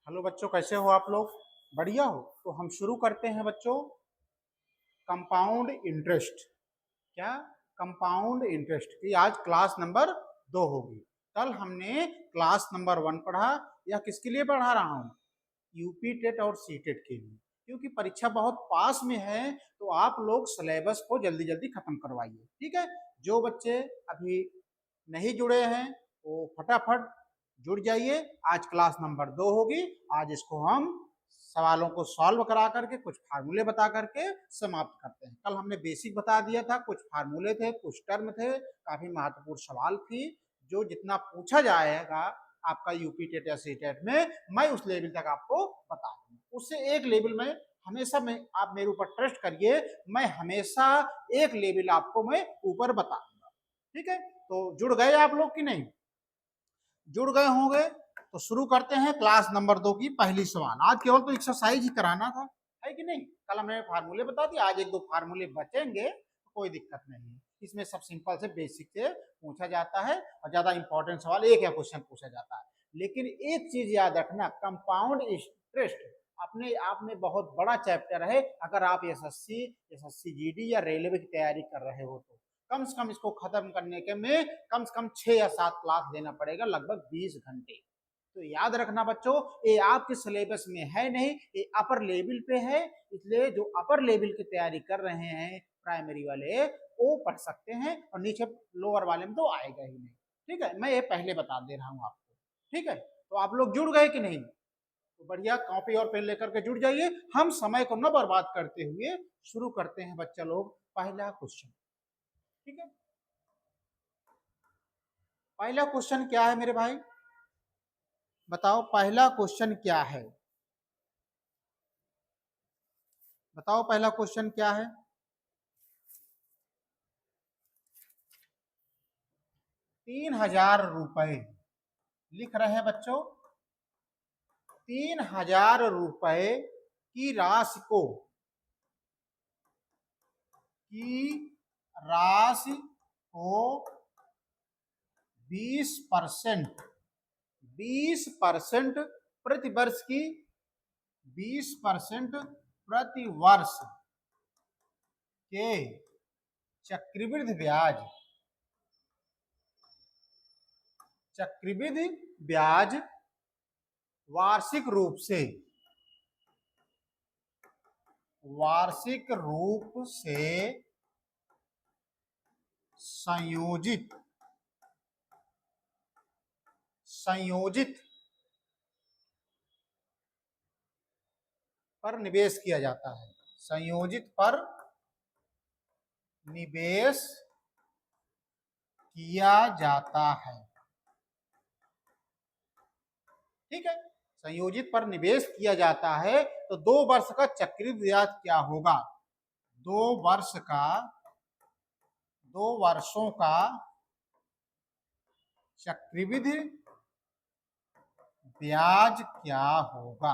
Hello बच्चों, कैसे हो आप लोग? बढ़िया हो? तो हम शुरू करते हैं बच्चों। Compound interest. क्या? कंपाउंड इंटरेस्ट की आज क्लास नंबर 2 होगी। कल हमने क्लास नंबर 1 पढ़ा। यह किसके लिए पढ़ा रहा हूँ? यूपी टेट और सी टेट के लिए, क्योंकि परीक्षा बहुत पास में है। तो आप लोग सिलेबस को जल्दी जल्दी खत्म करवाइए, ठीक है? जो बच्चे अभी नहीं जुड़े हैं वो फटाफट जुड़ जाइए। आज क्लास नंबर 2 होगी। आज इसको हम सवालों को सॉल्व करा करके कुछ फार्मूले बता करके समाप्त करते हैं। कल हमने बेसिक बता दिया था, कुछ फार्मूले थे, कुछ टर्म थे, काफी महत्वपूर्ण सवाल थी। जो जितना पूछा जाएगा आपका यूपी टेट या सी टेट में, मैं उस लेवल तक आपको बता दूंगा। उससे एक लेवल में हमेशा में आप मेरे ऊपर ट्रस्ट करिए, मैं हमेशा एक लेवल आपको मैं ऊपर बता दूंगा, ठीक है? तो जुड़ गए आप लोग कि नहीं? जुड़ गए होंगे तो शुरू करते हैं क्लास नंबर 2 की पहली सवाल। आज केवल तो एक्सरसाइज ही कराना था, है कि नहीं? कल हमने फार्मूले बता दिए, आज एक दो फार्मूले बचेंगे तो कोई दिक्कत नहीं है। इसमें सब सिंपल से बेसिक से पूछा जाता है और ज्यादा इंपॉर्टेंट सवाल एक या क्वेश्चन पूछा जाता है। लेकिन एक चीज याद रखना, कंपाउंड इंटरेस्ट अपने आप में बहुत बड़ा चैप्टर है। अगर आप एसएससी जीडी या रेलवे की तैयारी कर रहे हो तो कम से कम इसको खत्म करने के में कम से कम 6 या 7 क्लास देना पड़ेगा, लगभग 20 घंटे। तो याद रखना बच्चों, ये आपके सिलेबस में है नहीं, ये अपर लेवल पे है। इसलिए जो अपर लेवल की तैयारी कर रहे हैं प्राइमरी वाले वो पढ़ सकते हैं, और नीचे लोअर वाले में तो आएगा ही नहीं, ठीक है? मैं ये पहले बता दे रहा हूँ आपको, ठीक है? तो आप लोग जुड़ गए कि नहीं? तो बढ़िया, कॉपी और पेन लेकर के जुड़ जाइए। हम समय को न बर्बाद करते हुए शुरू करते हैं बच्चा लोग पहला क्वेश्चन, ठीक है? पहला क्वेश्चन क्या है मेरे भाई? बताओ पहला क्वेश्चन क्या है? बताओ पहला क्वेश्चन क्या है? 3,000 रुपए लिख रहे हैं बच्चों। 3,000 रुपए की राशि को को 20% 20% प्रति वर्ष की 20% प्रति वर्ष के चक्रवृद्धि ब्याज वार्षिक रूप से संयोजित पर निवेश किया जाता है। संयोजित पर निवेश किया जाता है, ठीक है? संयोजित पर निवेश किया जाता है। तो 2 वर्ष का चक्रवृद्धि ब्याज क्या होगा? 2 वर्षों का चक्रवृद्धि ब्याज क्या होगा?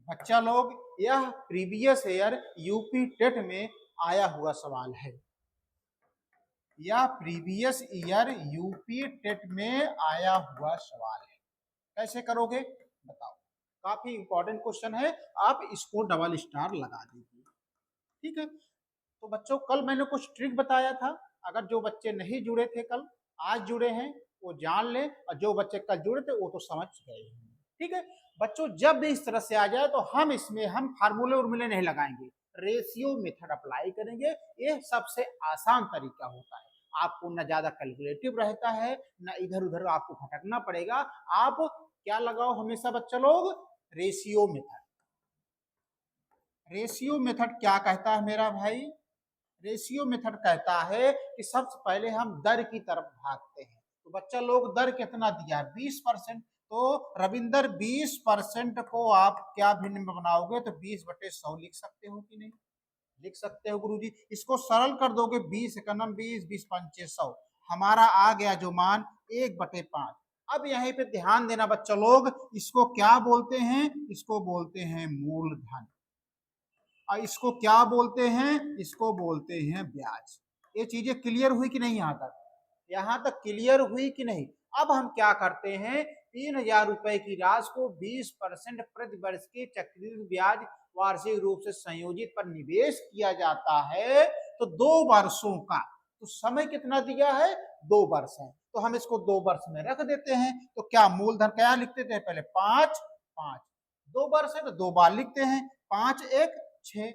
बच्चा लोग, यह प्रीवियस ईयर यूपी टेट में आया हुआ सवाल है। यह प्रीवियस ईयर यूपी टेट में आया हुआ सवाल है। कैसे करोगे बताओ? काफी इंपॉर्टेंट क्वेश्चन है, आप इसको डबल स्टार लगा दीजिए, ठीक है? तो बच्चों, कल मैंने कुछ ट्रिक बताया था। अगर जो बच्चे नहीं जुड़े थे कल, आज जुड़े हैं, वो जान ले, और जो बच्चे कल जुड़े थे वो तो समझ गए हैं, ठीक है? बच्चों, जब भी इस तरह से आ जाए तो हम फार्मूले उर्मूले नहीं लगाएंगे, रेशियो मेथड अप्लाई करेंगे। ये सबसे आसान तरीका होता है। आपको ना ज्यादा कैलकुलेटिव रहता है, ना इधर उधर आपको भटकना पड़ेगा। आप क्या लगाओ हमेशा बच्चा लोग? Ratio method. रेशियो मेथड क्या कहता है मेरा भाई? रेशियो मेथड कहता है कि सबसे पहले हम दर की तरफ भागते हैं। तो बच्चा लोग, दर कितना दिया है? 20%। तो रविंदर, 20% को आप क्या भिन्न में बनाओगे? तो 20/100 लिख सकते हो कि नहीं? लिख सकते हो गुरुजी। इसको सरल कर दोगे, 20 एकनम 20, 20×5 = 100। हमारा आ गया जो मान 1/5। अब यहीं पे ध्यान देना बच्चा लोग, इसको क्या बोलते हैं? इसको बोलते हैं मूलधन। और इसको क्या बोलते हैं? इसको बोलते हैं ब्याज। ये चीजें क्लियर हुई कि नहीं? यहां तक क्लियर हुई कि नहीं? अब हम क्या करते हैं, 3000 रुपए की राशि को 20% प्रति वर्ष के चक्रवृद्धि ब्याज वार्षिक रूप से संयोजित पर निवेश किया जाता है, तो 2 वर्षों का, तो समय कितना दिया है, 2 वर्ष है, तो हम इसको 2 वर्ष में रख देते हैं। तो क्या मूलधन क्या लिखते थे पहले, 5 5, 2 वर्ष है तो 2 बार लिखते हैं, 5 1 6,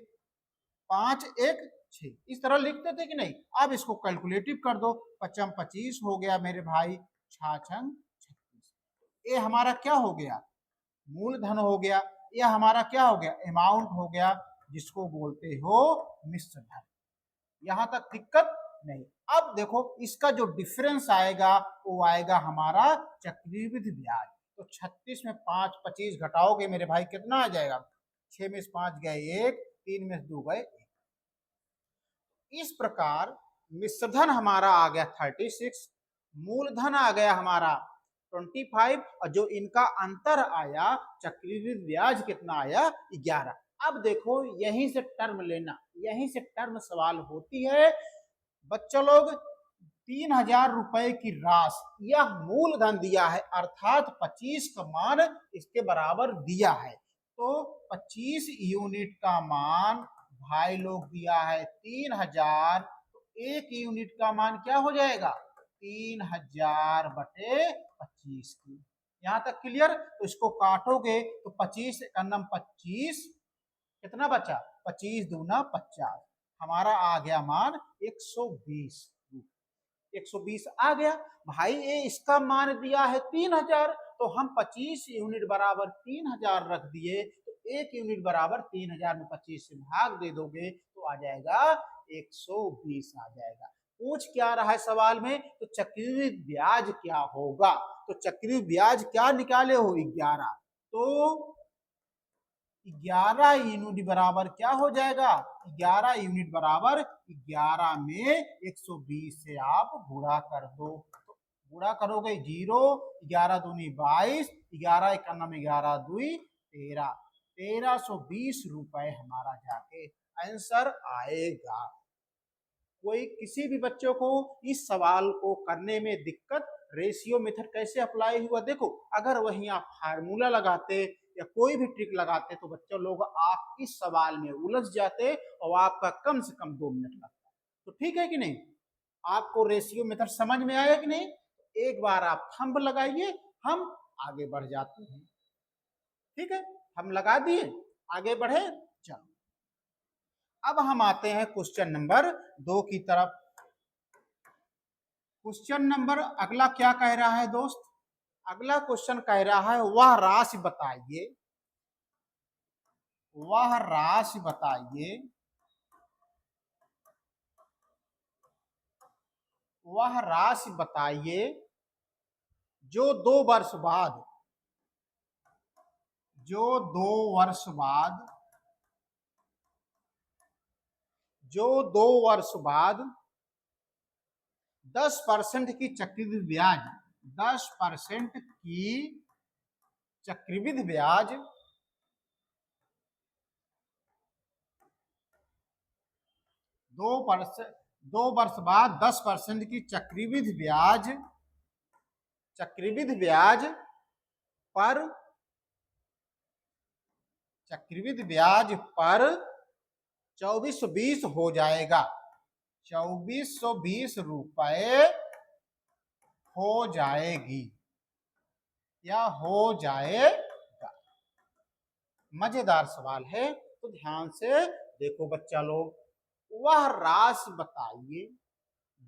5 1 6, इस तरह लिखते थे कि नहीं। अब इसको कैलकुलेटिव कर दो, 5 25 हो गया मेरे भाई, 6 6 36, ये हमारा क्या हो गया, मूलधन हो गया। यह हमारा क्या हो गया, अमाउंट हो गया, जिसको बोलते हो मिश्र धन। यहां तक दिक्कत नहीं। अब देखो इसका जो डिफरेंस आएगा वो आएगा हमारा चक्रवृद्धि ब्याज। तो 36 में 5 25 घटाओगे मेरे भाई, कितना आ जाएगा, 6 में 5 गए 1, 3 में 2 गए 1। इस प्रकार मिश्रधन हमारा आ गया 36, मूलधन आ गया हमारा 25, और जो इनका अंतर आया चक्रवृद्धि ब्याज कितना आया, 11। अब देखो यहीं से टर्म लेना, यहीं से टर्म सवाल होती है बच्चों लोग। 3000 रुपए की राशि, यह मूलधन दिया है, अर्थात 25 का मान इसके बराबर दिया है, तो 25 यूनिट का मान भाई लोग दिया है 3000, तो 1 यूनिट का मान क्या हो जाएगा, 3000 बटे 25 की। यहां तक क्लियर। तो इसको काटोगे तो 25 का नाम 25, कितना बचा, 25 दूना 50, हमारा आ गया मान 120, 120 आ गया भाई। ये इसका मान दिया है 3000, तो हम 25 यूनिट बराबर 3000 रख दिए, तो 1 यूनिट बराबर 3000 में 25 से भाग दे दोगे तो आ जाएगा 120 आ जाएगा। पूछ क्या रहा है सवाल में, तो चक्रवृद्धि ब्याज क्या होगा, तो चक्रवृद्धि ब्याज क्या निकाले हो, 11, तो 11 यूनिट बराबर क्या हो जाएगा, 11 यूनिट बराबर 11 में 120 से आप गुणा कर दो, तो गुणा करोगे 0, 11 दूनी 22, 11 इक्यानवे 11 दुई 13, 1320 रुपए हमारा जाके आंसर आएगा। कोई किसी भी बच्चों को इस सवाल को करने में दिक्कत, रेशियो मेथड कैसे अप्लाई हुआ, देखो अगर वहीं आप फार्मूला लगाते या कोई भी ट्रिक लगाते तो बच्चों लोग आप इस सवाल में उलझ जाते और आपका कम से कम 2 मिनट लगता। तो ठीक है कि नहीं, आपको रेशियो मेथड समझ में आया कि नहीं, एक बार आप थंब लगाइए, हम आगे बढ़ जाते हैं। ठीक है, हम लगा दिए, आगे बढ़े, चलो अब हम आते हैं क्वेश्चन नंबर 2 की तरफ। क्वेश्चन नंबर अगला क्या कह रहा है दोस्त, अगला क्वेश्चन कह रहा है वह राशि बताइए, वह राशि बताइए, वह राशि बताइए जो 2 वर्ष बाद, जो 2 वर्ष बाद, जो 2 वर्ष बाद 10% की चक्रवृद्धि ब्याज, 10% की चक्रवृद्धि ब्याज 2 वर्ष बाद 10% की चक्रवृद्धि ब्याज, चक्रवृद्धि ब्याज पर, चक्रवृद्धि ब्याज पर 2420 हो जाएगा, 2420 रुपए हो जाएगी या हो जाएगा। मजेदार सवाल है, तो ध्यान से देखो बच्चा लोग, वह राशि बताइए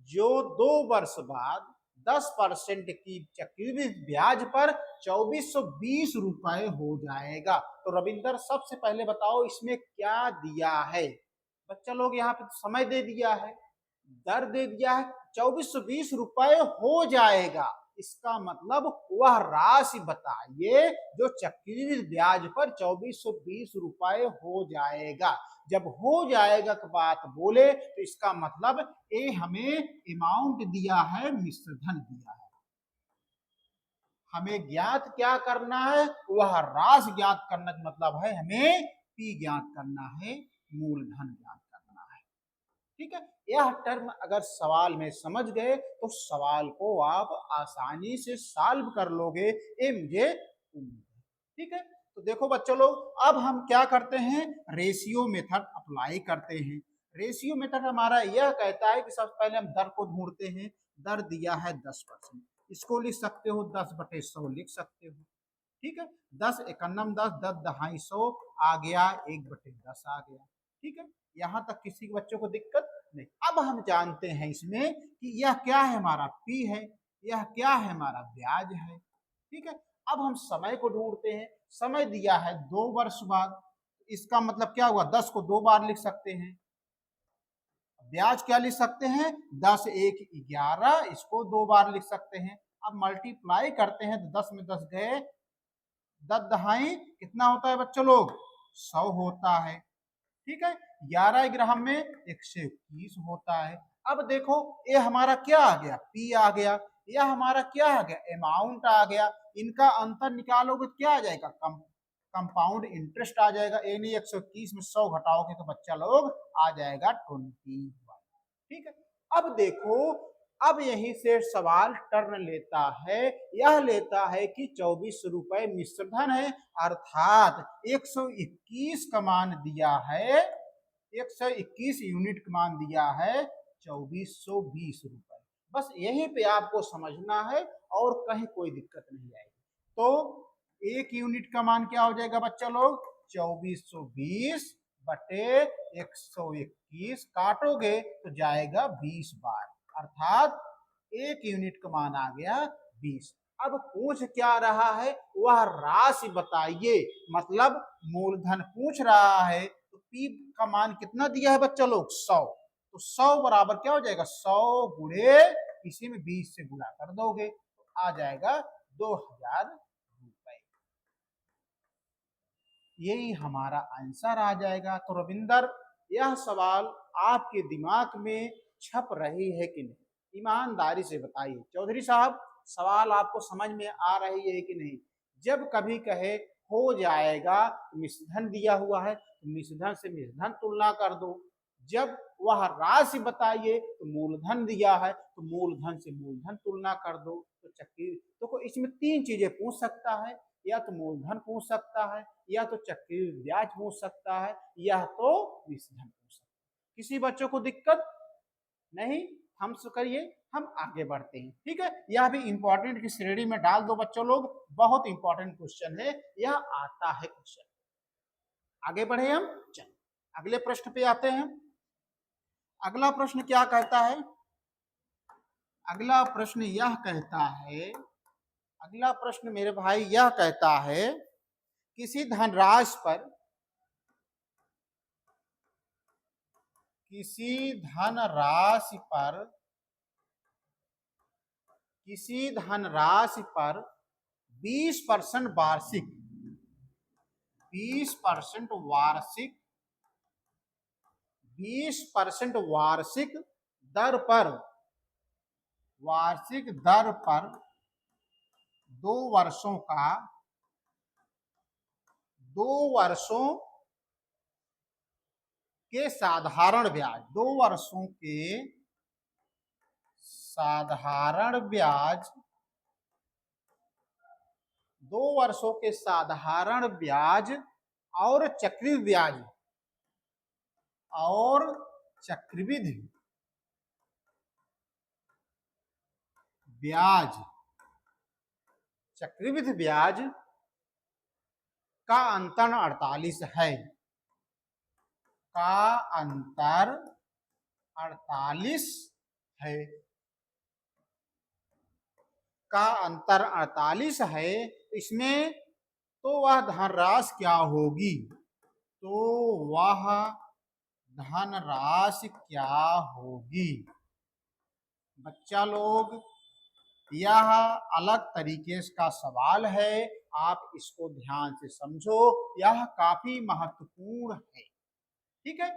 जो 2 वर्ष बाद 10% की चक्रवृद्धि ब्याज पर 2420 रुपए हो जाएगा। तो रविंदर सबसे पहले बताओ इसमें क्या दिया है, बच्चा लोग यहाँ पे समय दे दिया है, दर दे दिया है, 2420 रुपए हो जाएगा, इसका मतलब वह राशि बताइए जो चक्रवृद्धि ब्याज पर 2420 रुपए हो जाएगा। जब हो जाएगा की बात बोले तो इसका मतलब ये हमें अमाउंट दिया है, मिश्रधन दिया है, हमें ज्ञात क्या करना है, वह राशि ज्ञात करने का मतलब है हमें पी ज्ञात करना है, मूलधन ज्ञात करना है। ठीक है, यह टर्म अगर सवाल में समझ गए तो उस सवाल को आप आसानी से सॉल्व कर लोगे, ये मुझे उम्मीद है। ठीक है, तो देखो बच्चों लोग, अब हम क्या करते हैं, रेशियो मेथड अप्लाई करते हैं। रेशियो मेथड हमारा यह कहता है कि सबसे पहले हम दर को ढूंढते हैं। दर दिया है 10%, इसको लिख सकते हो 10/100 लिख सकते हो। ठीक है, 10 एकन्नम 10, 10 दहाई 100 आ गया, 1/10 आ गया। ठीक है, यहाँ तक किसी के बच्चों को दिक्कत नहीं। अब हम जानते हैं इसमें कि यह क्या है, हमारा पी है, यह क्या है, हमारा ब्याज है। ठीक है, अब हम समय को ढूंढते हैं। समय दिया है 2 वर्ष बाद, इसका मतलब क्या हुआ, 10 को 2 बार लिख सकते हैं। ब्याज क्या लिख सकते हैं, 10 1 11, इसको 2 बार लिख सकते हैं। अब मल्टीप्लाई करते हैं तो 10 में 10 गए, 10 दहाई कितना होता है बच्चों लोग, 100 होता है। ठीक है, 11 ग्राम में 121 होता है। अब देखो ये हमारा क्या आ गया, पी आ गया, यह हमारा क्या आ गया, अमाउंट आ गया। इनका अंतर निकालोगे तो क्या आ जाएगा, कंपाउंड इंटरेस्ट आ जाएगा। यानी 121 में 100 घटाओगे तो बच्चा लोग आ जाएगा 21। ठीक है, अब देखो, अब यहीं से सवाल टर्न लेता है, यह लेता है कि 24 रुपए मिश्र धन है, अर्थात 121 का मान दिया है, 121 यूनिट का मान दिया है 2420 रुपए। बस यहीं पे आपको समझना है और कहीं कोई दिक्कत नहीं आएगी। तो 1 यूनिट का मान क्या हो जाएगा बच्चा लोग, 2420 बटे 121, काटोगे तो जाएगा 20 बार, अर्थात 1 यूनिट का मान आ गया 20। अब पूछ क्या रहा है, वह राशि बताइए, मतलब मूलधन पूछ रहा है। तो पी का मान कितना दिया है बच्चा लोग, 100। तो 100 बराबर क्या हो जाएगा, 100 गुणे इसी में 20 से गुणा कर दोगे तो आ जाएगा 2000 रुपए। यही हमारा आंसर आ जाएगा। तो रविंदर, यह सवाल आपके दिमाग में छप रही है कि नहीं, ईमानदारी से बताइए। चौधरी साहब, सवाल आपको समझ में आ रही है कि नहीं। जब कभी कहे हो जाएगा, मिश्रधन दिया हुआ है तो मिश्रधन से मिश्रधन तुलना कर दो। जब वह राशि बताइए तो मूलधन दिया है तो मूलधन से मूलधन तुलना कर दो। तो चक्री तो इसमें 3 चीजें पूछ सकता है, या तो मूलधन पूछ सकता है, या तो चक्रवृद्धि ब्याज पूछ सकता है, या तो मिश्रधन पूछ सकता है। किसी बच्चों को दिक्कत नहीं, हम करिए, हम आगे बढ़ते हैं। ठीक है, यह भी इंपॉर्टेंट की श्रेणी में डाल दो बच्चों लोग, बहुत इंपॉर्टेंट क्वेश्चन है, यह आता है क्वेश्चन। आगे बढ़े हम, चलो अगले प्रश्न पे आते हैं। अगला प्रश्न क्या कहता है, अगला प्रश्न यह कहता है, अगला प्रश्न मेरे भाई यह कहता है, किसी धनराशि पर, किसी धनराशि पर, किसी धनराशि पर 20% वार्षिक, 20% वार्षिक, 20% वार्षिक दर पर, वार्षिक दर पर 2 वर्षों का, 2 वर्षों के साधारण ब्याज, 2 वर्षों के साधारण ब्याज, 2 वर्षों के साधारण ब्याज और चक्रवृद्धि ब्याज, और चक्रवृद्धि ब्याज, चक्रवृद्धि ब्याज का अंतर 48 है, का अंतर 48 है, का अंतर 48 है। इसमें तो वह धनराशि क्या होगी, तो वह धनराशि क्या होगी बच्चा लोग, यह अलग तरीके का सवाल है, आप इसको ध्यान से समझो, यह काफी महत्वपूर्ण है। ठीक है,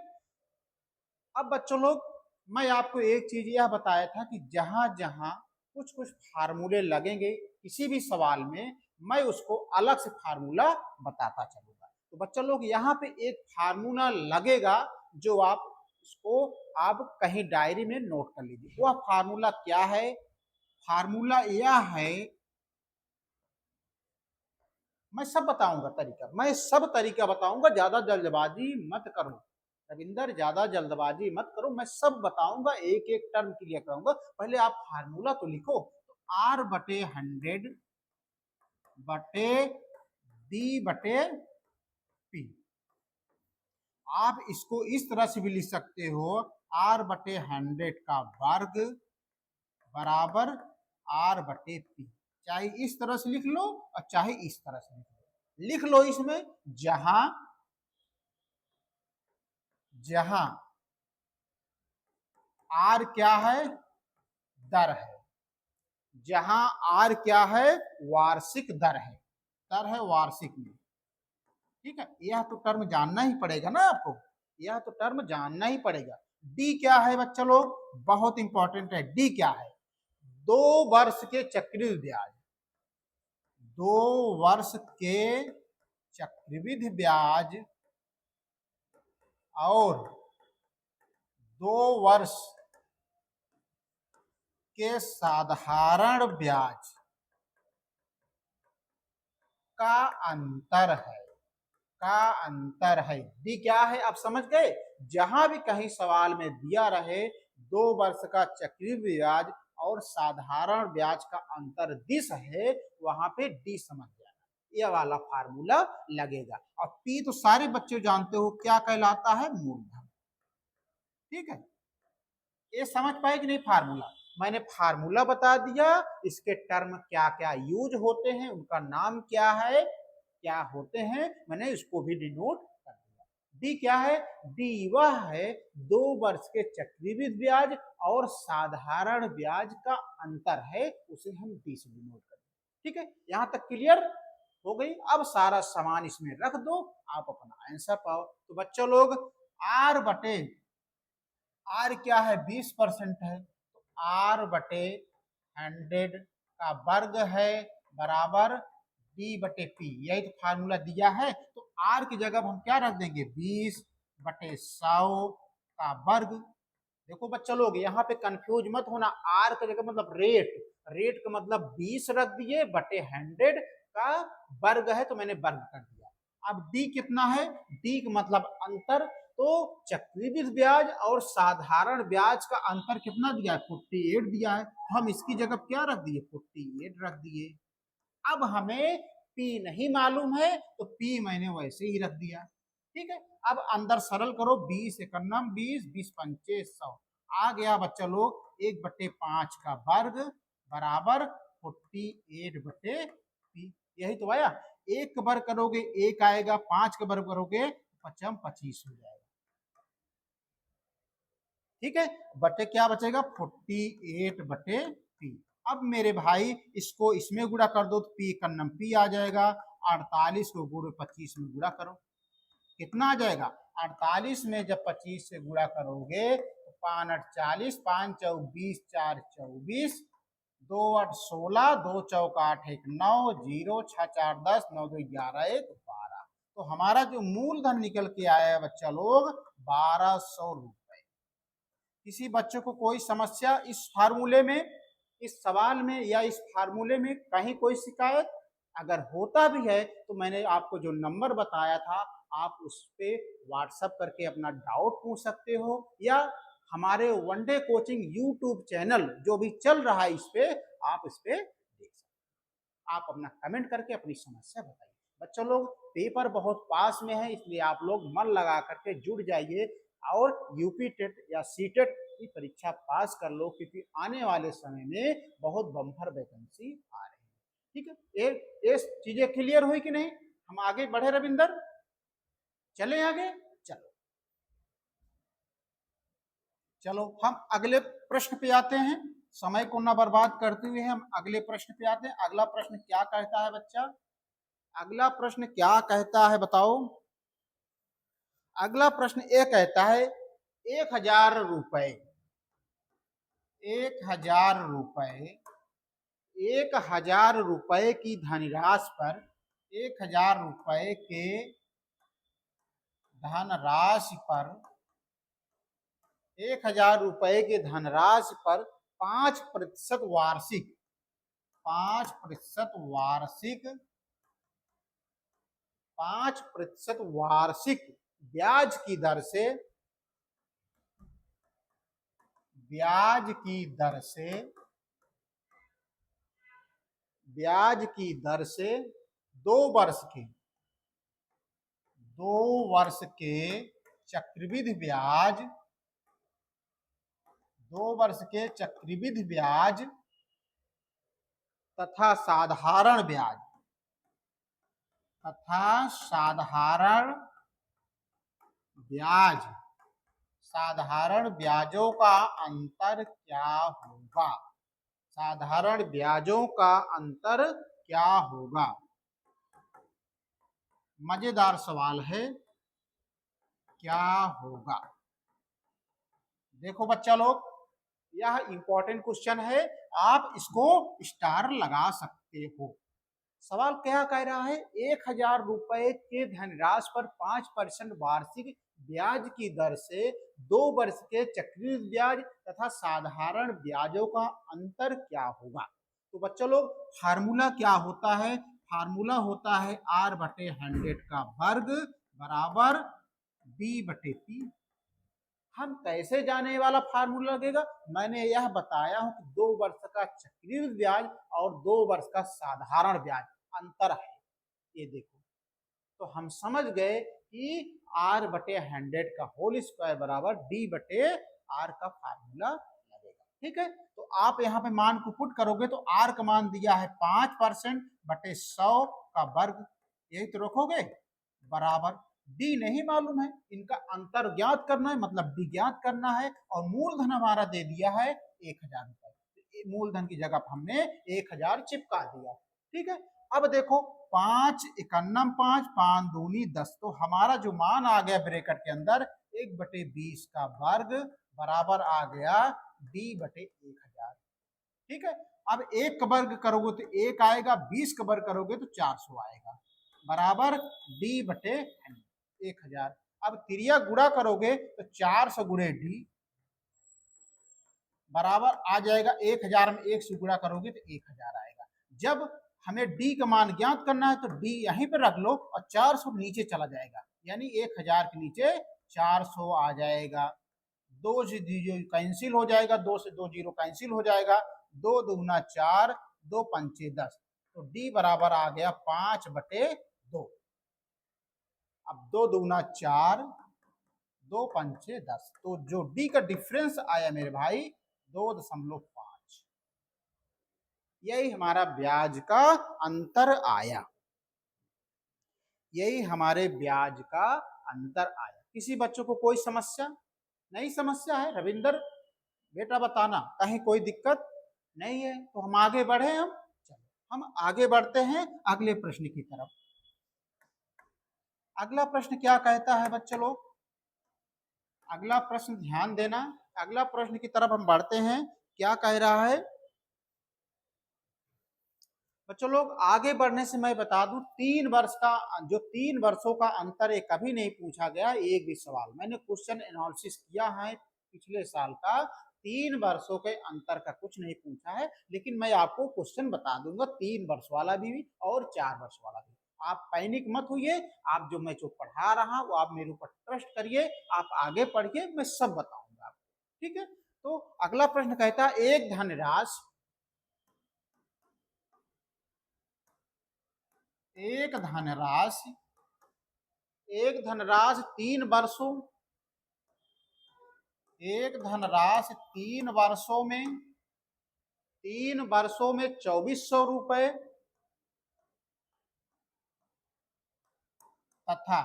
अब बच्चों लोग, मैं आपको एक चीज यह बताया था कि जहां जहां कुछ कुछ फार्मूले लगेंगे किसी भी सवाल में, मैं उसको अलग से फार्मूला बताता चलूंगा। तो बच्चों लोग, यहाँ पे एक फार्मूला लगेगा जो आप इसको आप कहीं डायरी में नोट कर लीजिए। वह फार्मूला क्या है? फार्मूला यह है, मैं सब बताऊंगा तरीका, मैं सब तरीका बताऊंगा, ज्यादा जल्दबाजी मत करो रविंदर, ज्यादा जल्दबाजी मत करो, मैं सब बताऊंगा, एक एक टर्म क्लियर कराऊंगा। पहले आप फार्मूला तो लिखो। तो R बटे 100 बटे D बटे P। आप इसको इस तरह से भी लिख सकते हो, R बटे 100 का वर्ग बराबर R बटे P। चाहे इस तरह से लिख लो और चाहे इस तरह से लिख लो। इसमें जहां जहां R क्या है? दर है। जहां R क्या है? वार्षिक दर है। दर है वार्षिक में। ठीक है, यह तो टर्म जानना ही पड़ेगा ना आपको, यह तो टर्म जानना ही पड़ेगा। डी क्या है बच्चा लोग? बहुत इंपॉर्टेंट है। डी क्या है? 2 वर्ष के चक्रवृद्धि ब्याज। 2 वर्ष के चक्रवृद्धि ब्याज और 2 वर्ष के साधारण ब्याज का अंतर है। का अंतर है। डी क्या है? आप समझ गए? जहां भी कहीं सवाल में दिया रहे 2 वर्ष का चक्रवृद्धि ब्याज और साधारण ब्याज का अंतर दिस है, वहां पे डी समझ जाना, ये वाला फार्मूला लगेगा। और पी तो सारे बच्चे जानते हो क्या कहलाता है? मूलधन। ठीक है, ये समझ पाए कि नहीं? फार्मूला मैंने फार्मूला बता दिया, इसके टर्म क्या क्या यूज होते हैं, उनका नाम क्या है, क्या होते हैं, मैंने इसको भी डिनोट कर दिया। डी क्या है? डी वह है 2 वर्ष के चक्रवृद्धि ब्याज और साधारण ब्याज का अंतर है, उसे हम डी से डिनोट कर। ठीक है, यहां तक क्लियर हो गई? अब सारा सामान इसमें रख दो, आप अपना आंसर पाओ। तो बच्चों लोग आर बटे, आर क्या है? 20% है, तो आर बटे 100 का वर्ग है बराबर डी बटे पी। यही तो फार्मूला दिया है। तो आर की जगह हम क्या रख देंगे? 20 बटे 100 का वर्ग। देखो बच्चा लोग, यहाँ पे कंफ्यूज मत होना, आर की जगह मतलब रेट, रेट का मतलब 20 रख दिए बटे 100 का वर्ग है, तो मैंने वर्ग कर दिया। अब डी कितना है? डी का मतलब अंतर। तो चक्रवृद्धि ब्याज और साधारण ब्याज का अंतर कितना दिया है? 48 दिया है। हम इसकी जगह क्या रख दिए? 48 रख दिए। अब हमें P नहीं मालूम है, तो P मैंने वैसे ही रख दिया। ठीक है, अब अंदर सरल करो, 20 एकन्नम 20, 20 पंचे 100 आ गया बच्चा लोग। 1/5 का वर्ग बराबर 48 बटे P। यही तो आया। 1 का वर्ग करोगे 1 आएगा, 5 का वर्ग करोगे 5 25 हो जाएगा। ठीक है, बटे क्या बचेगा? 48 बटे P। अब मेरे भाई इसको इसमें गुणा कर दो, तो पी कन्नम पी आ जाएगा। 48 को गुण 25 में गुणा करो, कितना आ जाएगा? 48 में जब 25 से गुणा करोगे तो 5 8 40, 5 चौक 20, 4 24, 2 8 16, 2 चौक 8 1 9, 0 6 4 10, 9 2 11, 1 12। तो हमारा जो मूलधन निकल के आया है बच्चा लोग 1200 रुपए। किसी बच्चे को कोई समस्या इस फार्मूले में, इस सवाल में या इस फार्मूले में कहीं कोई शिकायत अगर होता भी है, तो मैंने आपको जो नंबर बताया था आप उस पर व्हाट्सएप करके अपना डाउट पूछ सकते हो, या हमारे वनडे कोचिंग यूट्यूब चैनल जो भी चल रहा है इस पे आप इस पे देख सकते। आप अपना कमेंट करके अपनी समस्या बताइए। बच्चों लोग पेपर बहुत पास में है, इसलिए आप लोग मन लगा करके जुड़ जाइए और यूपी टेट या सी टेट की परीक्षा पास कर लो, क्योंकि आने वाले समय में बहुत बम्पर वैकेंसी आ रही है। ठीक है, ये चीजें क्लियर हुई कि नहीं? हम आगे बढ़े रविंदर, चले आगे। चलो चलो हम अगले प्रश्न पे आते हैं, समय को ना बर्बाद करते हुए हम अगले प्रश्न पे आते हैं। अगला प्रश्न क्या कहता है बच्चा? अगला प्रश्न क्या कहता है बताओ? अगला प्रश्न ये कहता है 1000 रुपए, 1000 रुपए, 1000 रुपए की धनराशि पर, 1000 रुपए के धनराशि पर 1,000 रुपए के धनराशि पर 5% वार्षिक 5% वार्षिक 5% वार्षिक ब्याज की दर से ब्याज की दर से ब्याज की दर से 2 वर्ष के 2 वर्ष के चक्रवृद्धि ब्याज 2 वर्ष के चक्रवृद्धि ब्याज तथा साधारण ब्याज साधारण ब्याजों का अंतर क्या होगा? साधारण ब्याजों का अंतर क्या होगा? मजेदार सवाल है, क्या होगा? देखो बच्चा लोग, यह इंपॉर्टेंट क्वेश्चन है, आप इसको स्टार लगा सकते हो। सवाल क्या कह रहा है? 1,000 रुपए के धनराशि पर 5% वार्षिक ब्याज की दर से 2 वर्ष के चक्रवृद्धि ब्याज तथा साधारण ब्याजों का अंतर क्या होगा? तो बच्चों लोग, फार्मूला क्या होता है? फार्मूला होता है R/100 का वर्ग बराबर B/P। हम कैसे जाने वाला फार्मूला लगेगा? मैंने यह बताया हूं कि 2 वर्ष का चक्रवृद्धि ब्याज और 2 वर्ष का साधारण ब्याज अंतर है। ये देखो, तो हम समझ गए कि R/100 का होल स्क्वायर बराबर D/R का फार्मूला लगेगा। ठीक है, तो आप यहाँ पे मान को पुट करोगे तो R का मान दिया है 5%/100 का वर्ग, यही तो रखोगे, बराबर D नहीं मालूम है, इनका अंतर ज्ञात करना है, मतलब D ज्ञात करना है, और मूलधन हमारा दे दिया है 1,000 रुपए। मूलधन की जगह हमने 1,000 चिपका दिया। ठीक है, अब देखो 5 51 5 5 दूनी 10, तो हमारा जो मान आ गया ब्रैकेट के अंदर 1/20 का वर्ग बराबर आ गया D/1000। ठीक है, अब 1 का वर्ग करोगे तो 1 आएगा, 20 का वर्ग करोगे तो 400 आएगा, बराबर D/1000। अब त्रिया गुणा करोगे तो 400 गुणे D बराबर आ जाएगा 1000 में 1 से गुणा करोगे तो 1000 आएगा। जब हमें D का मान ज्ञात करना है तो D यहीं पे रख लो और 400 नीचे चला जाएगा, यानी 1000 के नीचे 400 आ जाएगा। 2 से 2 कैंसिल हो जाएगा, 2 से 2 जीरो कैंसिल हो जाएगा, 2 दूना 4, 2 पंचे 10, तो D बराबर आ गया 5/2। अब 2 दूना 4, 2 पंचे 10, तो जो D का डिफरेंस आया मेरे भाई 2.5, यही हमारा ब्याज का अंतर आया, यही हमारे ब्याज का अंतर आया। किसी बच्चों को कोई समस्या नहीं? समस्या है रविंदर बेटा, बताना, कहीं कोई दिक्कत नहीं है? तो हम आगे बढ़े, हम आगे बढ़ते हैं अगले प्रश्न की तरफ। अगला प्रश्न क्या कहता है बच्चों लोग? अगला प्रश्न ध्यान देना, अगला प्रश्न की तरफ हम बढ़ते हैं। क्या कह रहा है बच्चों लोग? आगे बढ़ने से मैं बता दूं, 3 वर्ष का जो 3 वर्षों का अंतर है कभी नहीं पूछा गया एक भी सवाल। मैंने क्वेश्चन एनालिसिस किया है पिछले साल का, 3 वर्षों के अंतर का कुछ नहीं पूछा है, लेकिन मैं आपको क्वेश्चन बता दूंगा 3 वर्ष वाला भी और 4 वर्ष वाला भी। आप पैनिक मत होइए, आप जो पढ़ा रहा वो आप मेरे ऊपर ट्रस्ट करिए, आप आगे पढ़िए, मैं सब बताऊंगा आपको। ठीक है, तो अगला प्रश्न कहता है एक धनराशि 3 वर्षों 2,400 रुपए तथा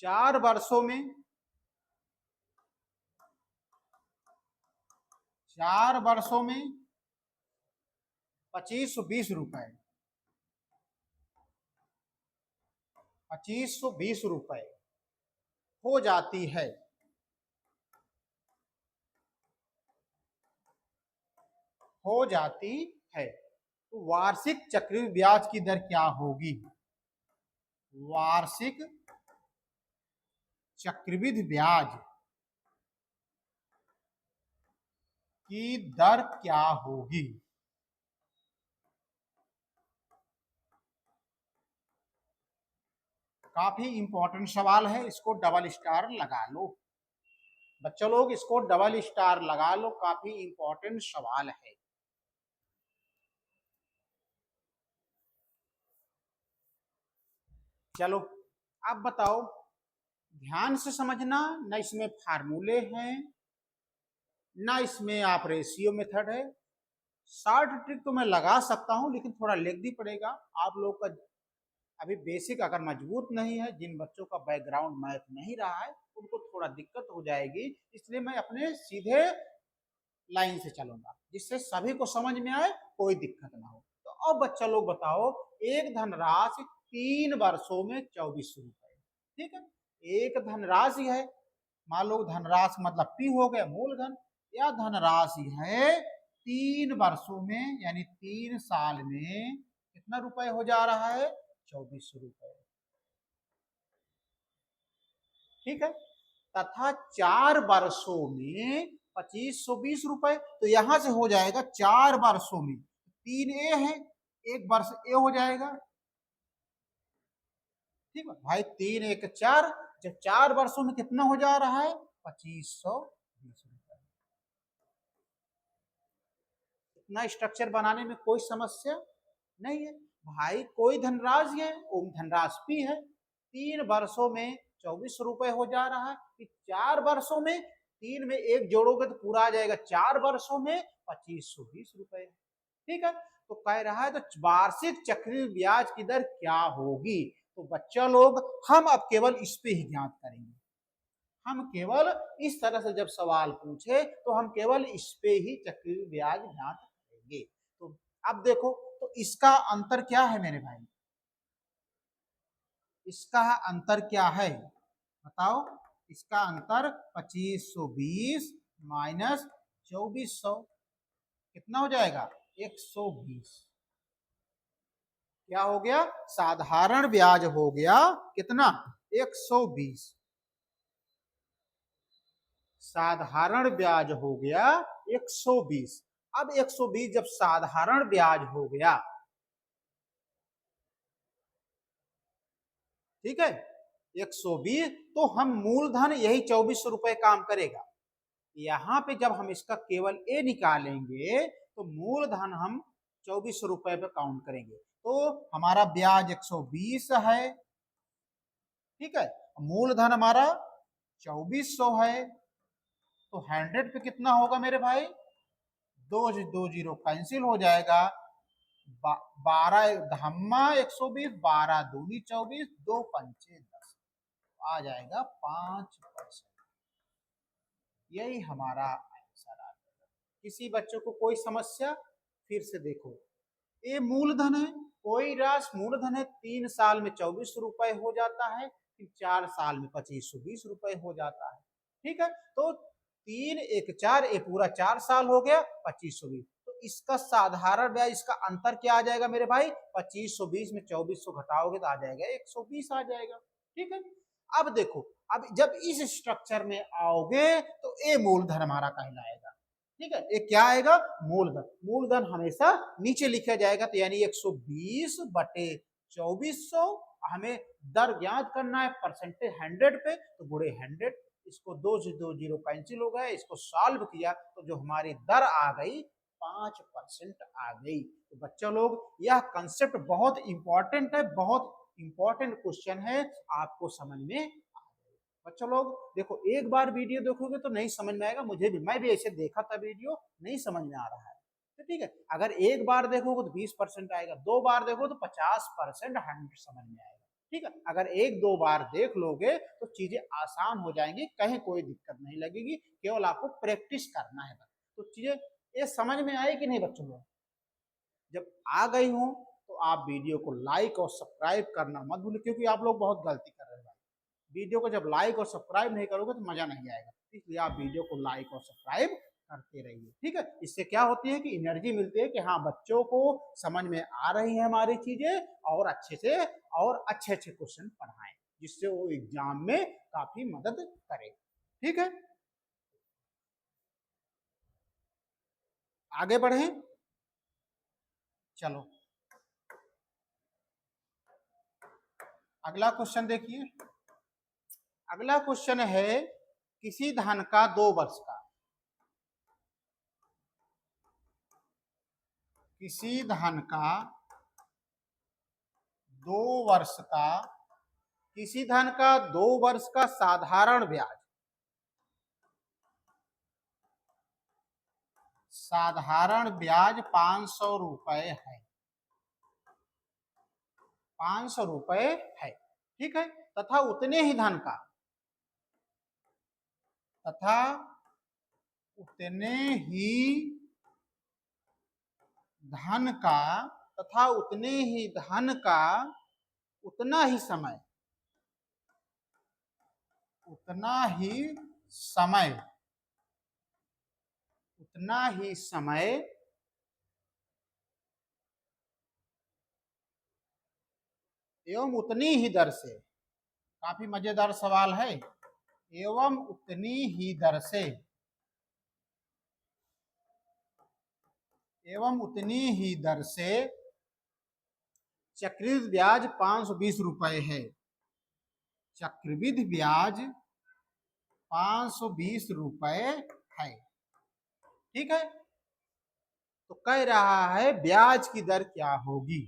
4 वर्षों में 2,520 रुपए 2,520 रुपए हो जाती है। तो वार्षिक चक्रवृद्धि ब्याज की दर क्या होगी? वार्षिक चक्रवृद्धि ब्याज की दर क्या होगी। काफी इंपॉर्टेंट सवाल है, इसको डबल स्टार लगा लो बच्चों लोग, इसको डबल स्टार लगा लो, काफी इंपॉर्टेंट सवाल है। चलो अब बताओ, ध्यान से समझना, न इसमें फार्मूले हैं ना इसमें आप रेशियो मेथड है। शॉर्ट ट्रिक तो मैं लगा सकता हूं, लेकिन थोड़ा लेंथी पड़ेगा। आप लोग का अभी बेसिक अगर मजबूत नहीं है, जिन बच्चों का बैकग्राउंड मैथ नहीं रहा है, उनको थोड़ा दिक्कत हो जाएगी, इसलिए मैं अपने सीधे लाइन से चलूंगा जिससे सभी को समझ में आए, कोई दिक्कत ना हो। तो अब बच्चा लोग बताओ, एक धनराशि 3 वर्षों में 24 रुपए, ठीक है, एक धनराशि है, मान लो धनराशि मतलब पी हो गया मूलधन, या धनराशि है 3 वर्षों में यानी 3 साल में कितना रुपए हो जा रहा है, 24 रुपए, ठीक है, तथा 4 वर्षों में 2520 रुपए। तो यहां से हो जाएगा 4 वर्षों में, 3 ए है, एक वर्ष ए हो जाएगा, ठीक है भाई, 3 एक 4, जब 4 वर्षों में कितना हो जा रहा है, 2520 रुपए। इतना स्ट्रक्चर बनाने में कोई समस्या नहीं है भाई, कोई धनराशि है, वो धनराशि पी है, 3 वर्षों में 24 रुपए हो जा रहा है, कि 4 वर्षों में 3 में एक जोड़ोगे तो पूरा आ जाएगा, 4 वर्षों में 2520 रुपए, ठीक है। तो कह रहा है तो वार्षिक चक्रवृद्धि ब्याज की दर क्या होगी। तो बच्चा लोग हम अब केवल इस पे ही ज्ञात करेंगे, हम केवल इस तरह से जब सवाल पूछे तो हम केवल इस पे ही चक्रवृद्धि ब्याज ज्ञात करेंगे। तो अब देखो, तो इसका अंतर क्या है मेरे भाई, इसका अंतर क्या है बताओ, इसका अंतर 2520 माइनस 2400 कितना हो जाएगा, 120, क्या हो गया, साधारण ब्याज हो गया कितना, 120, साधारण ब्याज हो गया 120। अब 120 जब साधारण ब्याज हो गया, ठीक है, 120, तो हम मूलधन यही 24 रुपए काम करेगा। यहां पे जब हम इसका केवल ए निकालेंगे तो मूलधन हम 24 रुपए पे काउंट करेंगे, तो हमारा ब्याज 120 है, ठीक है, मूलधन हमारा 2400 है, तो 100 पे कितना होगा मेरे भाई, दो जीरो कैंसिल हो जाएगा, 12 धम्मा 120, 12 दूनी 24, 2 पंचे 10, आ जाएगा 5%। यही हमारा आंसर आ जाएगा। किसी बच्चों को कोई समस्या, फिर से देखो, ये मूलधन है, कोई राशि मूलधन है, 3 साल में 24 रुपए हो जाता है, फिर 4 साल में 2520 रुपए हो जाता है, ठीक है, तो 3 एक 4, ये पूरा 4 साल हो गया 2520, तो इसका साधारण ब्याज, इसका अंतर क्या आ जाएगा मेरे भाई, 2520 में 2400 घटाओगे तो आ जाएगा 120 आ जाएगा, ठीक है। अब देखो, अब जब इस स्ट्रक्चर में आओगे तो ये मूलधन हमारा कहलाएगा, ठीक है, ये क्या आएगा, मूलधन, मूलधन हमेशा नीचे लिखा जाएगा, तो यानी 120 बटे 2400, हमें दर ज्ञात करना है परसेंटेज 100 पे, तो गुणे 100, इसको 2 से 2 जीरो कैंसिल हो गए, इसको सॉल्व किया तो जो हमारी दर आ गई 5% आ गई। तो बच्चा लोग यह कंसेप्ट बहुत इंपॉर्टेंट है, बहुत इंपॉर्टेंट क्वेश्चन है, आपको समझ में बच्चों लोग देखो, एक बार वीडियो देखोगे तो नहीं समझ में आएगा, मुझे भी, मैं भी ऐसे देखा था वीडियो, नहीं समझ में आ रहा है, तो ठीक है, अगर एक बार देखोगे तो 20% आएगा, 2 बार देखो तो 50% 100 समझ में आएगा, ठीक है, अगर 1-2 बार देख लोगे तो चीजें आसान हो जाएंगी, कहीं कोई दिक्कत नहीं लगेगी, केवल आपको प्रैक्टिस करना है। तो चीजें ये समझ में आई कि नहीं बच्चों लोग, जब आ गई हो तो आप वीडियो को लाइक और सब्सक्राइब करना मत भूलिए, क्योंकि आप लोग बहुत गलती कर रहे हैं, वीडियो को जब लाइक और सब्सक्राइब नहीं करोगे तो मजा नहीं आएगा, इसलिए आप वीडियो को लाइक और सब्सक्राइब करते रहिए, ठीक है। इससे क्या होती है कि एनर्जी मिलती है कि हाँ, बच्चों को समझ में आ रही है हमारी चीजें, और अच्छे से और अच्छे अच्छे क्वेश्चन पढ़ाएं। जिससे वो एग्जाम में काफी मदद करे। ठीक है, आगे बढ़े। चलो अगला क्वेश्चन देखिए। अगला क्वेश्चन है किसी धन का 2 वर्ष का, किसी धन का 2 वर्ष का, किसी धन का 2 वर्ष का साधारण ब्याज, साधारण ब्याज 500 रुपए है, 500 रुपए है। ठीक है, तथा उतने ही धन का, तथा उतने ही धन का, तथा उतने ही धन का उतना ही समय, उतना ही समय, उतना ही समय एवं उतनी ही दर से, काफी मजेदार सवाल है, एवं उतनी ही दर से, एवं उतनी ही दर से चक्रवृद्धि ब्याज 520 रुपए है, चक्रवृद्धि ब्याज 520 रुपए है। ठीक है, तो कह रहा है ब्याज की दर क्या होगी,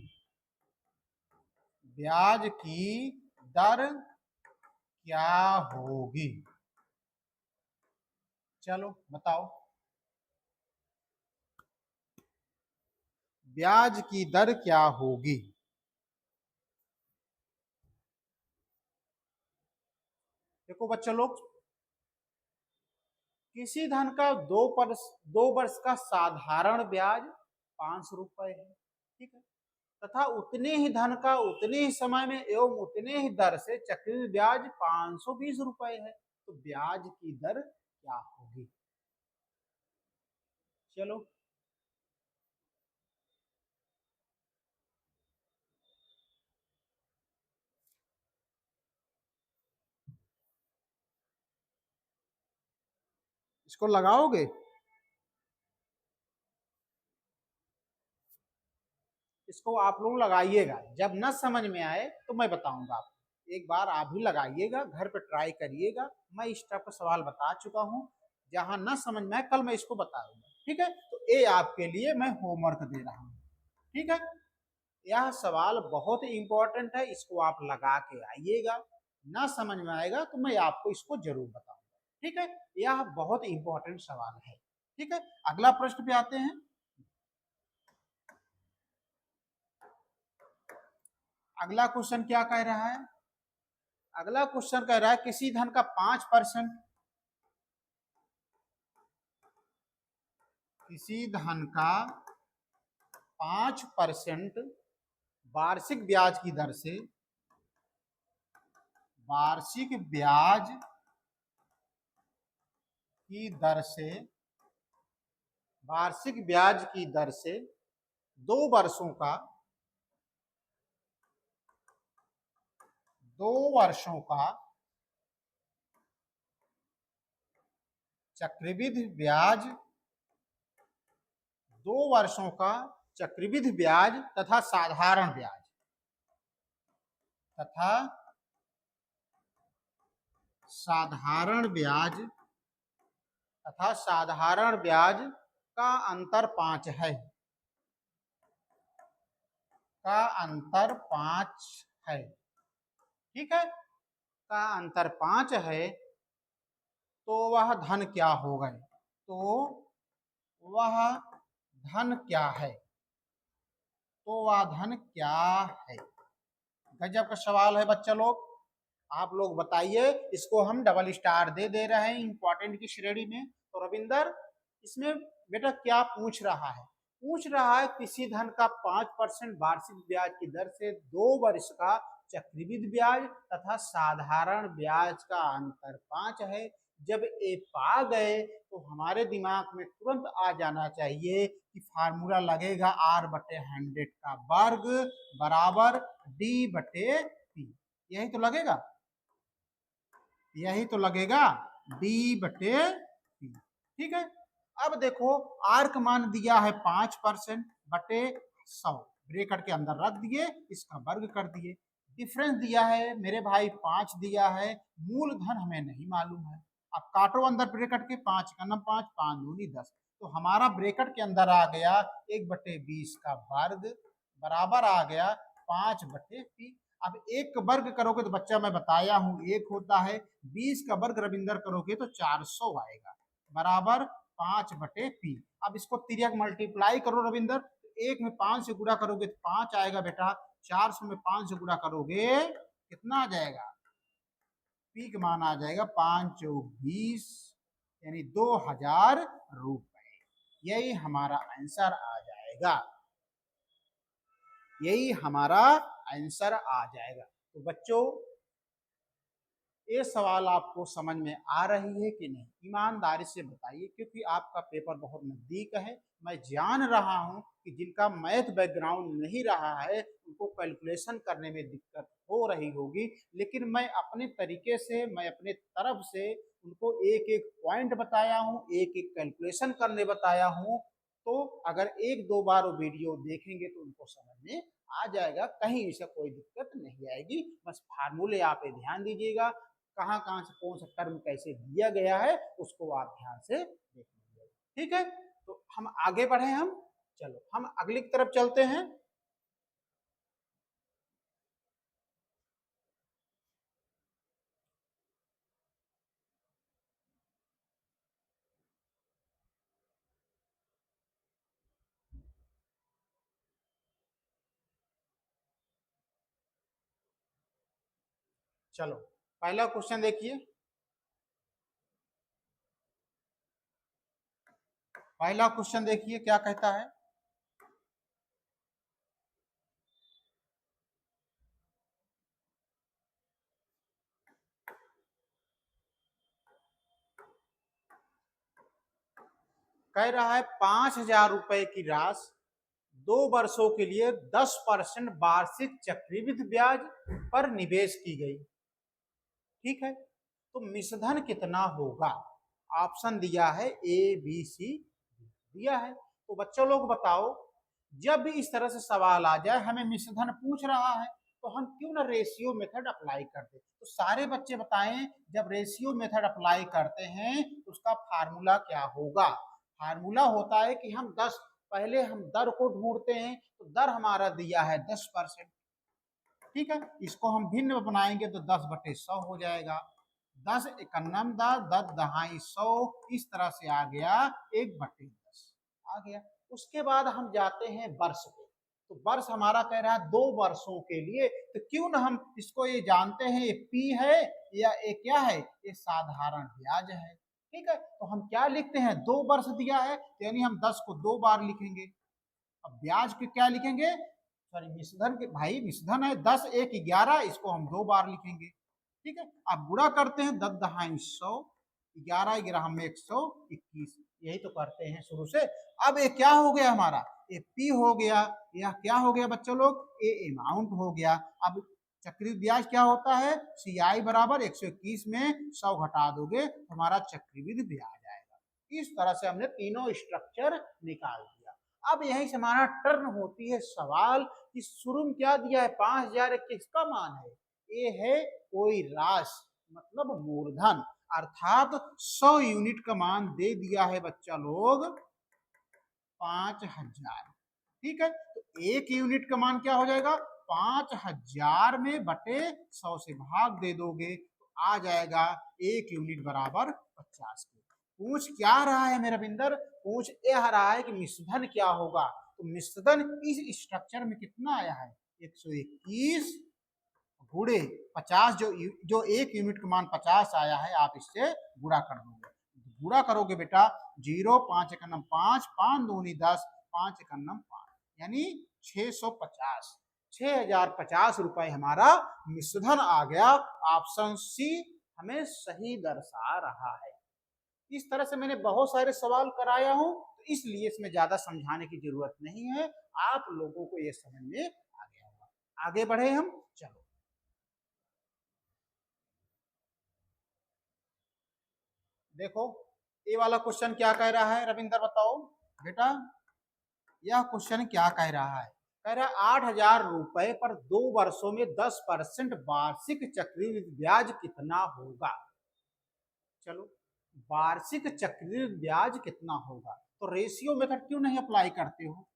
ब्याज की दर क्या होगी, चलो बताओ। ब्याज की दर क्या होगी? देखो बच्चों लोग, किसी धन का 2 वर्ष का साधारण ब्याज 500 रुपए है। ठीक है, तथा उतने ही धन का उतने ही समय में एवं उतने ही दर से चक्रवृद्धि ब्याज 520 रुपए है। तो ब्याज की दर क्या होगी? चलो इसको लगाओगे? इसको आप लोग लगाइएगा, जब न समझ में आए तो मैं बताऊंगा आपको। एक बार आप भी लगाइएगा, घर पे ट्राई करिएगा। मैं इस टाइप का सवाल बता चुका हूँ, जहां न समझ में आए कल मैं इसको बताऊंगा। ठीक है, तो ये आपके लिए मैं होमवर्क दे रहा हूँ। ठीक है, यह सवाल बहुत इंपॉर्टेंट है, इसको आप लगा के आइएगा। ना समझ में आएगा तो मैं आपको इसको जरूर बताऊंगा। ठीक है, यह बहुत इंपॉर्टेंट सवाल है। ठीक है, अगला प्रश्न पे आते हैं। अगला क्वेश्चन क्या कह रहा है? अगला क्वेश्चन कह रहा है किसी धन का 5%, किसी धन का 5% वार्षिक ब्याज की दर से, वार्षिक ब्याज की दर से, वार्षिक ब्याज की दर से 2 वर्षों का, 2 वर्षों का चक्रवृद्धि ब्याज, 2 वर्षों का चक्रवृद्धि ब्याज तथा साधारण ब्याज, तथा साधारण ब्याज, तथा साधारण ब्याज का अंतर 5 है, का अंतर 5 है। ठीक है, का अंतर 5 है, तो वह धन क्या होगा? तो वह धन क्या है? तो वह धन क्या है? गजब का सवाल है बच्चा लोग, आप लोग बताइए। इसको हम डबल स्टार दे रहे हैं इंपॉर्टेंट की श्रेणी में। तो रविंदर, इसमें बेटा क्या पूछ रहा है? पूछ रहा है किसी धन का 5% वार्षिक ब्याज की दर से 2 वर्ष का चक्रवृद्धि ब्याज तथा साधारण ब्याज का अंतर 5 है। जब ये पा गए तो हमारे दिमाग में तुरंत आ जाना चाहिए कि फार्मूला लगेगा R/100 का वर्ग बराबर D/P। यही तो लगेगा। यही तो लगेगा डी बटे पी। ठीक है, अब देखो आर का मान दिया है 5% बटे 100, ब्रैकेट के अंदर रख दिए, इसका वर्ग कर दिए। डिफरेंस दिया है मेरे भाई 5 दिया है, मूलधन हमें नहीं मालूम है। अब काटो अंदर ब्रैकेट के, 5 का नम 5, 5 दूनी 10, तो हमारा ब्रैकेट के अंदर आ गया 1/20 का वर्ग बराबर आ गया 5/p। अब 1 का वर्ग करोगे तो बच्चा मैं बताया हूं 1 होता है, 20 का वर्ग रविंदर करोगे तो 400 आएगा बराबर 5/p। अब इसको तिर्यक मल्टीप्लाई करो रविंदर, 1 में 5 से गुणा करोगे तो 5 आएगा बेटा, 400 में 5 से गुणा करोगे कितना आ जाएगा, पी का मान आ जाएगा 5 चौक 20 यानी 2000 रुपए। यही हमारा आंसर आ जाएगा, यही हमारा आंसर आ जाएगा। तो बच्चों ये सवाल आपको समझ में आ रही है कि नहीं, ईमानदारी से बताइए, क्योंकि आपका पेपर बहुत नजदीक है। मैं जान रहा हूं कि जिनका मैथ बैकग्राउंड नहीं रहा है उनको कैलकुलेशन करने में दिक्कत हो रही होगी, लेकिन मैं अपने तरीके से, मैं अपने तरफ से उनको एक एक पॉइंट बताया हूं, एक एक कैलकुलेशन करने बताया हूं। तो अगर एक दो बार वो वीडियो देखेंगे तो उनको समझ में आ जाएगा, कहीं ऐसा कोई दिक्कत नहीं आएगी। बस फार्मूले आप ध्यान दीजिएगा, कहाँ कहाँ से कौन सा टर्म कैसे दिया गया है उसको आप ध्यान से देख लीजिए। ठीक है, तो हम आगे बढ़े, हम चलो हम अगली तरफ चलते हैं। चलो पहला क्वेश्चन देखिए, पहला क्वेश्चन देखिए क्या कहता है। कह रहा है 5,000 रुपए की राशि 2 वर्षों के लिए 10% वार्षिक चक्रवृद्धि ब्याज पर निवेश की गई। ठीक है, तो मिश्रधन कितना होगा, ऑप्शन दिया है ए बी सी दिया है। तो बच्चों लोग बताओ, जब भी इस तरह से सवाल आ जाए, हमें मिश्रधन पूछ रहा है, तो हम क्यों ना रेशियो मेथड अप्लाई कर दे। तो सारे बच्चे बताएं, जब रेशियो मेथड अप्लाई करते हैं तो उसका फार्मूला क्या होगा। फार्मूला होता है कि हम 10, पहले हम दर को ढूंढते हैं, तो दर हमारा दिया है 10%। ठीक है, इसको हम भिन्न बनाएंगे तो 10/100 हो जाएगा, 10 इकन्नम 10, 10 दहाई 100, इस तरह से आ गया 1/10 आ गया। उसके बाद हम जाते हैं वर्ष पे, तो वर्ष हमारा कह रहा है 2 वर्षों के लिए, तो क्यों ना हम इसको ये जानते हैं ये पी है या ये क्या है, ये साधारण ब्याज है। ठीक है, तो हम क्या लिखते हैं, 2 वर्ष दिया है यानी हम 10 को 2 बार लिखेंगे। अब ब्याज के क्या लिखेंगे, सॉरी मिश्रधन के, भाई मिश्रधन है 10 1 11, इसको हम 2 बार लिखेंगे। ठीक है, अब गुणा करते हैं 10 दहाई 100, 11 11 में 121, यही तो करते हैं शुरू से। अब ये क्या हो गया हमारा, ये पी हो गया, यह क्या हो गया बच्चों लोग, ये अमाउंट हो गया। अब चक्रवृद्धि ब्याज क्या होता है, सी आई बराबर 121 में 100 घटा दोगे तो हमारा चक्रवृद्धि ब्याज आएगा। इस तरह से हमने तीनों स्ट्रक्चर निकाल दिया। अब यहीं से हमारा टर्न होती है सवाल कि शुरू में क्या दिया है, 5,000 किसका मान है, ये है कोई राशि मतलब मूलधन, अर्थात 100 यूनिट का मान दे दिया है बच्चा लोग 5,000। ठीक है, तो 1 यूनिट का मान क्या हो जाएगा, 5,000 में बटे 100 से भाग दे दोगे तो आ जाएगा 1 यूनिट बराबर 50 के। पूछ क्या रहा है मेरा बिंदर, पूछ यह रहा है कि मिश्रधन क्या होगा। तो मिश्रधन इस स्ट्रक्चर में कितना आया है, 121 गुणे 50, जो 1 यूनिट का मान 50 आया है, आप इससे गुणा कर दोगे। गुणा करोगे बेटा, 0 5 एकन्नम 5, 5 दूनी 10, 5 एकन्नम 5 यानी 650, 6,050 रुपए हमारा मिश्रधन आ गया। ऑप्शन सी हमें सही दर्शा रहा है। इस तरह से मैंने बहुत सारे सवाल कराया हूं, तो इसलिए इसमें ज्यादा समझाने की जरूरत नहीं है, आप लोगों को ये समझ में आ गया होगा। आगे बढ़े हम, चलो देखो ये वाला क्वेश्चन क्या कह रहा है रविंदर, बताओ बेटा। यह क्वेश्चन क्या कह रहा है? कह रहा है 8,000 रुपए पर 2 वर्षों में 10% वार्षिक चक्रवृद्धि ब्याज कितना होगा। चलो, वार्षिक चक्रवृद्धि ब्याज कितना होगा, तो रेशियो मेथड क्यों नहीं अप्लाई करते हो?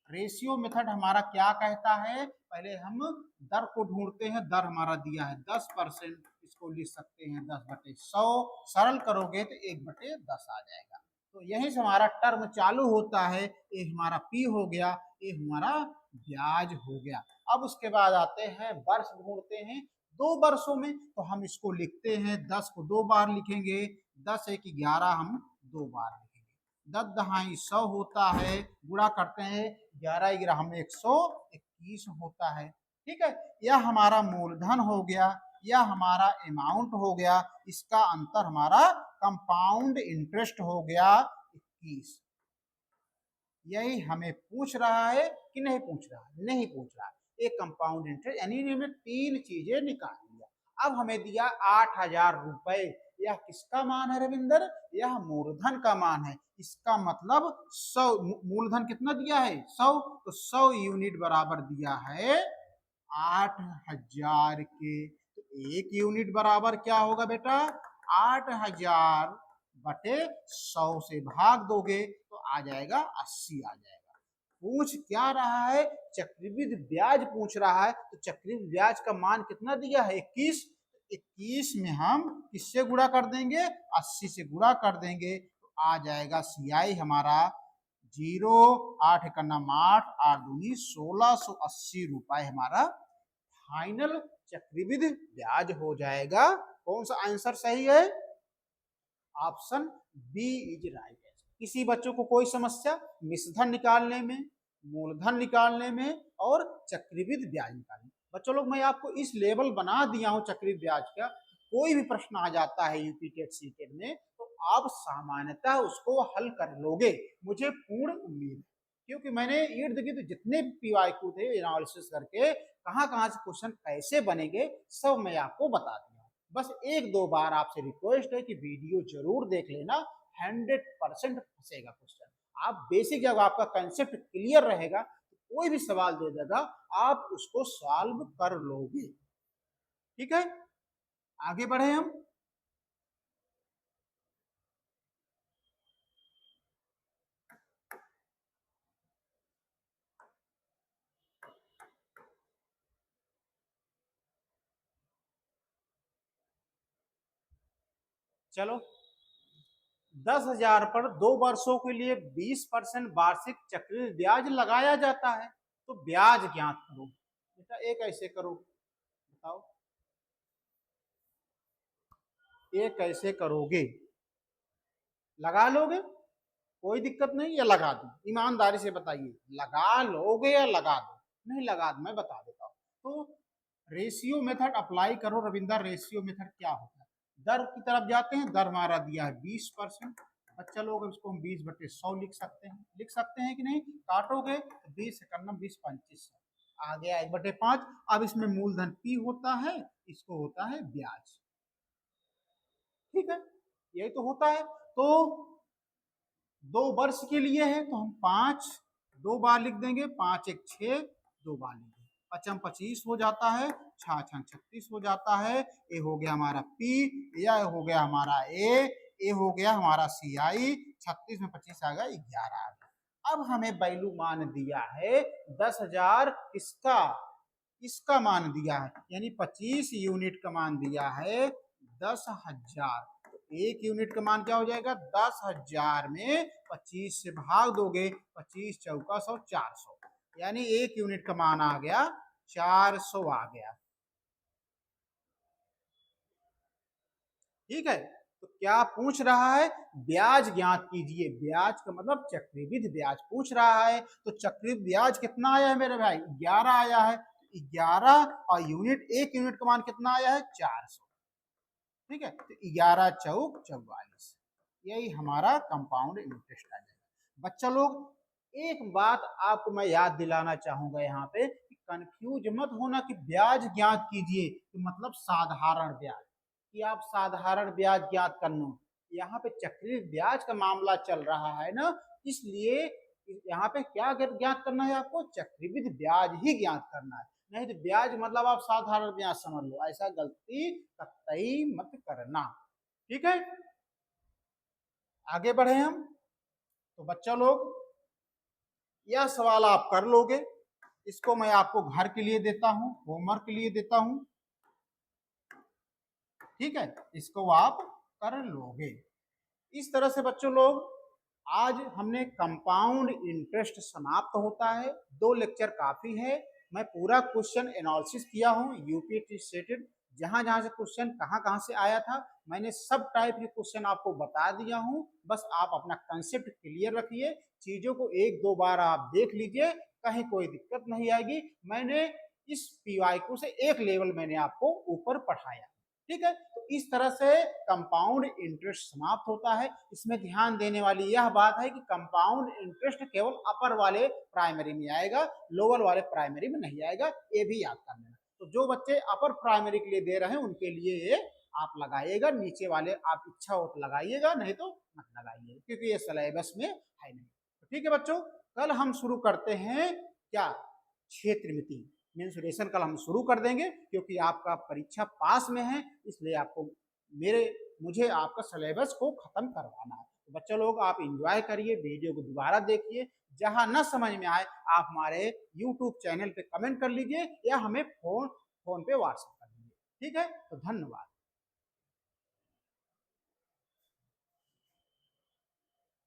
रेशियो मेथड हमारा क्या कहता है, पहले हम दर को ढूंढते हैं। दर हमारा दिया है 10%, इसको लिख सकते हैं 10/100। सरल करोगे तो 1/10 आ जाएगा। तो यही से हमारा टर्म चालू होता है। ये हमारा पी हो गया, ये हमारा ब्याज हो गया। अब उसके बाद आते हैं वर्ष ढूंढते हैं। 2 वर्षों में तो हम इसको लिखते हैं, 10 को 2 बार लिखेंगे, 10 1 11 हम 2 बार लिखेंगे। 10 दहाई 100 होता है, गुणा करते हैं 11 11 हम 121 होता है। ठीक है, यह हमारा मूलधन हो गया, यह हमारा अमाउंट हो गया। इसका अंतर हमारा कंपाउंड इंटरेस्ट हो गया 21। यही हमें पूछ रहा है कि नहीं पूछ रहा है? नहीं पूछ रहा है। एक कंपाउंड इंटरेस्ट यानी हमें 3 चीजें निकाल लिया। अब हमें दिया 8,000 रुपए। यह किसका मान है रविंदर? यह मूलधन का मान है। इसका मतलब 100, मूलधन कितना दिया है? 100, तो 100 यूनिट बराबर दिया है 8,000 के। तो 1 यूनिट बराबर क्या होगा बेटा? 8,000 बटे 100 से भाग दोगे तो आ जाएगा 80 आ जाएगा। पूछ क्या रहा है? चक्रवृद्धि ब्याज पूछ रहा है। तो चक्रवृद्धि ब्याज का मान कितना दिया है? 21। 21 में हम किससे गुणा कर देंगे? 80 से गुणा कर देंगे तो आ जाएगा सीआई हमारा 0, 8 का नाम 8, 8 दूनी 1680 रुपए हमारा फाइनल चक्रवृद्धि ब्याज हो जाएगा। कौन सा आंसर सही है? Option B is right. किसी बच्चों को कोई समस्या मिश्रधन निकालने में, मूलधन निकालने में और चक्रवृद्धि ब्याज निकालने में? बच्चों लोग मैं आपको इस लेवल बना दिया हूं चक्रवृद्धि ब्याज का। कोई भी प्रश्न आ जाता है यूपी टेट सीटेट में तो आप सामान्यतः उसको हल कर लोगे, मुझे पूर्ण उम्मीद है। क्योंकि मैंने इर्द गिर्द जितने पीवाईक्यू थे एनालिसिस करके कहाँ कहाँ से क्वेश्चन कैसे बनेंगे सब मैं आपको बता दिया। बस 1-2 बार आपसे रिक्वेस्ट है कि वीडियो जरूर देख लेना, 100% फंसेगा क्वेश्चन। आप बेसिक जब आपका कंसेप्ट क्लियर रहेगा तो कोई भी सवाल दे देगा आप उसको सॉल्व कर लोगे। ठीक है, आगे बढ़े हम। चलो, 10,000 पर 2 वर्षों के लिए 20% वार्षिक चक्रवृद्धि ब्याज लगाया जाता है। तो ब्याज ज्ञात करो। बेटा ये कैसे करो बताओ, ये कैसे करोगे? लगा लोगे? कोई दिक्कत नहीं, या लगा दो? ईमानदारी से बताइए, लगा लोगे या लगा दो? नहीं लगा दो, मैं बता देता हूँ। तो रेशियो मेथड अप्लाई करो रविंदर। रेशियो मेथड क्या होता है? दर की तरफ जाते हैं, दर हमारा दिया है 20%। बच्चा लोग इसको हम 20/100 लिख सकते हैं कि नहीं? काटोगे तो 20 करना 20 25 आ गया 1/5। अब इसमें मूलधन पी होता है, इसको होता है ब्याज। ठीक है, यही तो होता है। तो 2 वर्ष के लिए है तो हम 5 2 बार लिख देंगे, 5 1 6 2 बार लिख देंगे, 5 25 हो जाता है, 6 6 36 हो जाता है। ए हो गया हमारा पी, यह हो गया हमारा ए हो गया हमारा सी आई। 36 में 25 आ गया 11 आ गया। अब हमें वैल्यू मान दिया है 10,000 इसका, इसका मान दिया है, यानी 25 यूनिट का मान दिया है 10,000। तो 1 यूनिट का मान क्या हो जाएगा? 10,000 में 25 से भाग दोगे, 25 चौका 100 400, यानी 1 यूनिट का मान आ गया 400 आ गया। ठीक है, तो क्या पूछ रहा है? ब्याज ज्ञात कीजिए। ब्याज का मतलब चक्रवृद्धि ब्याज पूछ रहा है। तो चक्रवृद्धि ब्याज कितना आया है मेरे भाई? 11 आया है। 11 और यूनिट, 1 यूनिट का मान कितना आया है? 400। ठीक है, तो 11 चौक 44, यही हमारा कंपाउंड इंटरेस्ट आ जाएगा। बच्चा लोग एक बात आपको मैं याद दिलाना चाहूंगा यहाँ पे कि कंफ्यूज मत होना कि ब्याज ज्ञात कीजिए कि मतलब साधारण ब्याज, कि आप साधारण ब्याज ज्ञात कर लो। यहाँ पे चक्रवृद्धि ब्याज का मामला चल रहा है ना, इसलिए यहाँ पे क्या ज्ञात करना है आपको, चक्रवृद्धि ब्याज ही ज्ञात करना है। नहीं तो ब्याज मतलब आप साधारण ब्याज समझ लो, ऐसा गलती कतई मत करना। ठीक है, आगे बढ़े हम। तो बच्चा लोग यह सवाल आप कर लोगे, इसको मैं आपको घर के लिए देता हूं, होमवर्क के लिए देता हूं। ठीक है, इसको आप कर लोगे। इस तरह से बच्चों लोग आज हमने कंपाउंड इंटरेस्ट समाप्त होता है। 2 लेक्चर काफी है। मैं पूरा क्वेश्चन एनालिसिस किया हूँ, यूपीएससी स्टेटेड, जहां जहां से क्वेश्चन कहां कहां से आया था मैंने सब टाइप के क्वेश्चन आपको बता दिया हूं। बस आप अपना कंसेप्ट क्लियर रखिए, चीजों को 1-2 बार आप देख लीजिए, कहीं कोई दिक्कत नहीं आएगी। मैंने इस पीवाईक्यू से एक लेवल मैंने आपको ऊपर पढ़ाया। ठीक है, तो इस तरह से कंपाउंड इंटरेस्ट समाप्त होता है। इसमें ध्यान देने वाली यह बात है कि कंपाउंड इंटरेस्ट केवल अपर वाले प्राइमरी में आएगा, लोअर वाले प्राइमरी में नहीं आएगा, ये भी याद कर लेना। तो जो बच्चे अपर प्राइमरी के लिए दे रहे हैं उनके लिए ये आप लगाइएगा, नीचे वाले आप इच्छा हो तो लगाइएगा, नहीं तो मत लगाइए, क्योंकि ये सिलेबस में है नहीं। तो ठीक है बच्चों, कल हम शुरू करते हैं क्या, क्षेत्रमिति मेंसुरेशन कल हम शुरू कर देंगे, क्योंकि आपका परीक्षा पास में है, इसलिए आपको मुझे आपका सिलेबस को खत्म करवाना है। तो बच्चे लोग आप एंजॉय करिए, वीडियो को दोबारा देखिए, जहां न समझ में आए आप हमारे यूट्यूब चैनल पे कमेंट कर लीजिए या हमें फोन पे व्हाट्सएप कर लीजिए। ठीक है, तो धन्यवाद।